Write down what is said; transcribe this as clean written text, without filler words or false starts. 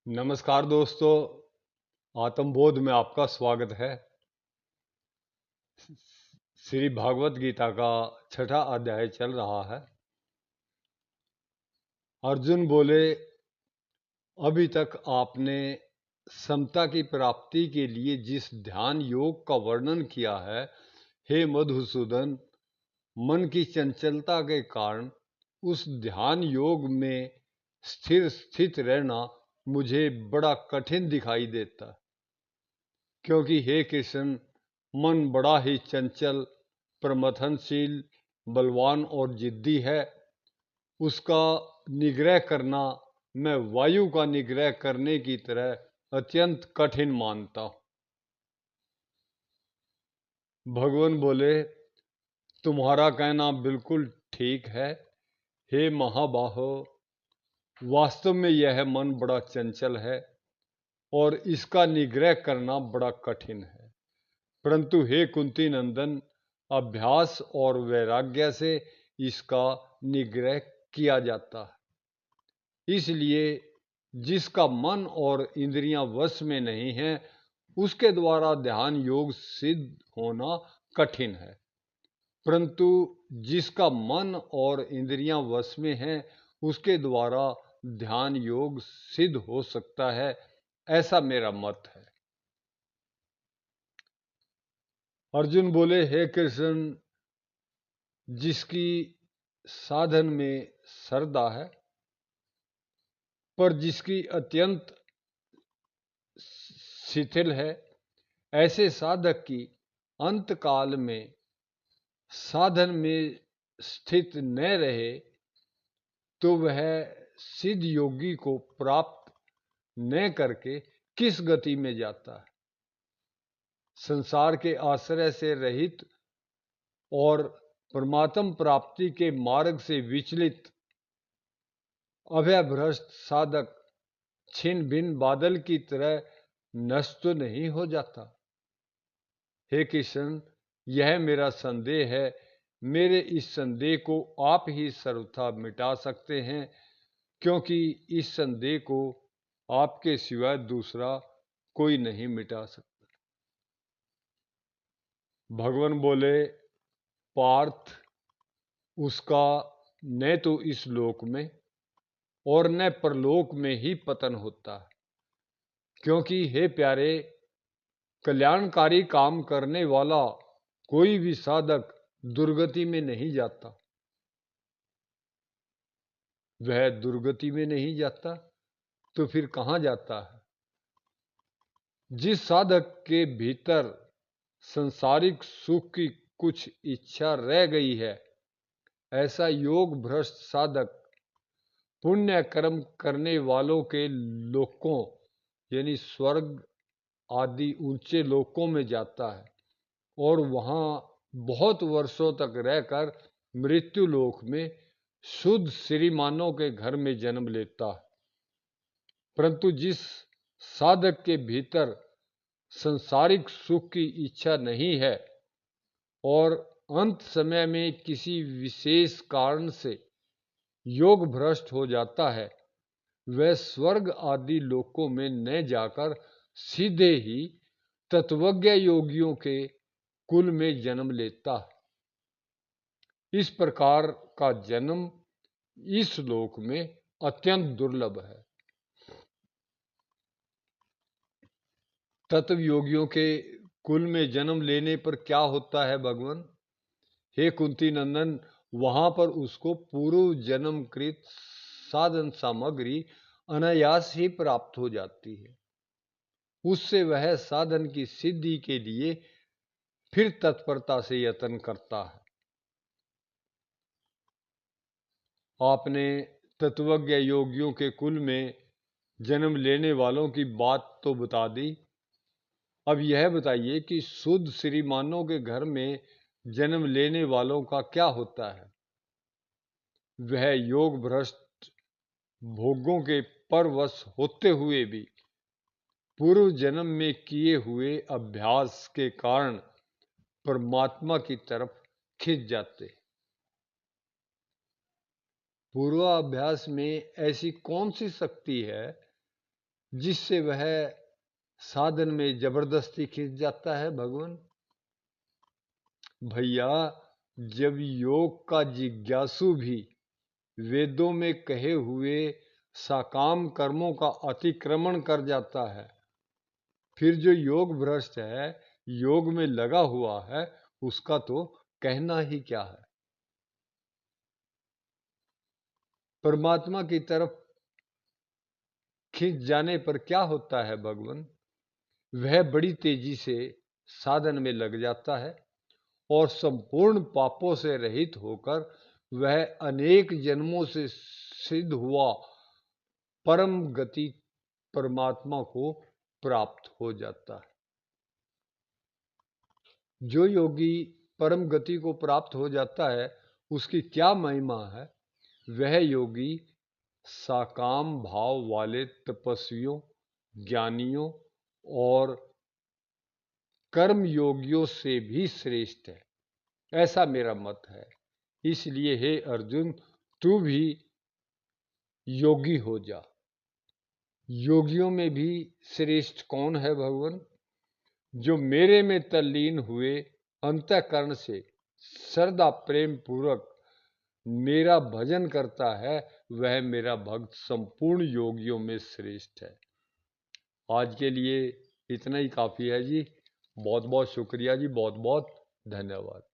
नमस्कार दोस्तों, आत्मबोध में आपका स्वागत है। श्री भागवत गीता का छठा अध्याय चल रहा है। अर्जुन बोले, अभी तक आपने समता की प्राप्ति के लिए जिस ध्यान योग का वर्णन किया है, हे मधुसूदन, मन की चंचलता के कारण उस ध्यान योग में स्थित रहना मुझे बड़ा कठिन दिखाई देता है। क्योंकि हे कृष्ण, मन बड़ा ही चंचल, प्रमथनशील, बलवान और जिद्दी है। उसका निग्रह करना मैं वायु का निग्रह करने की तरह अत्यंत कठिन मानता हूँ। भगवान बोले, तुम्हारा कहना बिल्कुल ठीक है हे महाबाहो। वास्तव में यह मन बड़ा चंचल है और इसका निग्रह करना बड़ा कठिन है। परंतु हे कुंती नंदन, अभ्यास और वैराग्य से इसका निग्रह किया जाता है। इसलिए जिसका मन और इंद्रियां वश में नहीं है, उसके द्वारा ध्यान योग सिद्ध होना कठिन है। परंतु जिसका मन और इंद्रियां वश में है, उसके द्वारा ध्यान योग सिद्ध हो सकता है, ऐसा मेरा मत है। अर्जुन बोले, हे कृष्ण, जिसकी साधन में श्रद्धा है, पर जिसकी अत्यंत शिथिल है, ऐसे साधक की अंत काल में साधन में स्थित न रहे तो वह सिद्ध योगी को प्राप्त न करके किस गति में जाता है। संसार के आश्रय से रहित और परमात्म प्राप्ति के मार्ग से विचलित अभयभ्रष्ट साधक छिन्न भिन्न बादल की तरह नष्ट तो नहीं हो जाता। हे कृष्ण, यह मेरा संदेह है। मेरे इस संदेह को आप ही सर्वथा मिटा सकते हैं, क्योंकि इस संदेह को आपके सिवाय दूसरा कोई नहीं मिटा सकता। भगवान बोले, पार्थ, उसका न तो इस लोक में और न परलोक में ही पतन होता है। क्योंकि हे प्यारे, कल्याणकारी काम करने वाला कोई भी साधक दुर्गति में नहीं जाता। वह दुर्गति में नहीं जाता तो फिर कहाँ जाता है? जिस साधक के भीतर संसारिक सुख की कुछ इच्छा रह गई है, ऐसा योग भ्रष्ट साधक पुण्य कर्म करने वालों के लोकों यानी स्वर्ग आदि ऊंचे लोकों में जाता है और वहां बहुत वर्षों तक रहकर मृत्यु लोक में शुद्ध श्रीमानों के घर में जन्म लेता है। परंतु जिस साधक के भीतर संसारिक सुख की इच्छा नहीं है और अंत समय में किसी विशेष कारण से योग भ्रष्ट हो जाता है, वह स्वर्ग आदि लोकों में न जाकर सीधे ही तत्वज्ञ योगियों के कुल में जन्म लेता है। इस प्रकार का जन्म इस लोक में अत्यंत दुर्लभ है। तत्व योगियों के कुल में जन्म लेने पर क्या होता है भगवान? हे कुंती नंदन, वहां पर उसको पूर्व जन्मकृत साधन सामग्री अनायास ही प्राप्त हो जाती है। उससे वह साधन की सिद्धि के लिए फिर तत्परता से यत्न करता है। आपने तत्वज्ञ योगियों के कुल में जन्म लेने वालों की बात तो बता दी। अब यह बताइए कि शुद्ध श्रीमानों के घर में जन्म लेने वालों का क्या होता है? वह योग भ्रष्ट भोगों के परवश होते हुए भी पूर्व जन्म में किए हुए अभ्यास के कारण परमात्मा की तरफ खिंच जाते। पूर्वाभ्यास में ऐसी कौन सी शक्ति है जिससे वह साधन में जबरदस्ती खिंच जाता है भगवान। भैया, जब योग का जिज्ञासु भी वेदों में कहे हुए सकाम कर्मों का अतिक्रमण कर जाता है, फिर जो योग भ्रष्ट है, योग में लगा हुआ है, उसका तो कहना ही क्या है। परमात्मा की तरफ खिंच जाने पर क्या होता है भगवान? वह बड़ी तेजी से साधन में लग जाता है और संपूर्ण पापों से रहित होकर वह अनेक जन्मों से सिद्ध हुआ परम गति परमात्मा को प्राप्त हो जाता है। जो योगी परम गति को प्राप्त हो जाता है, उसकी क्या महिमा है। वह योगी साकाम भाव वाले तपस्वियों, ज्ञानियों और कर्म योगियों से भी श्रेष्ठ है, ऐसा मेरा मत है। इसलिए हे अर्जुन, तू भी योगी हो जा। योगियों में भी श्रेष्ठ कौन है भगवान? जो मेरे में तल्लीन हुए अंतःकरण से श्रद्धा प्रेम पूर्वक मेरा भजन करता है, वह मेरा भक्त संपूर्ण योगियों में श्रेष्ठ है। आज के लिए इतना ही काफी है जी। बहुत बहुत शुक्रिया जी, बहुत बहुत धन्यवाद।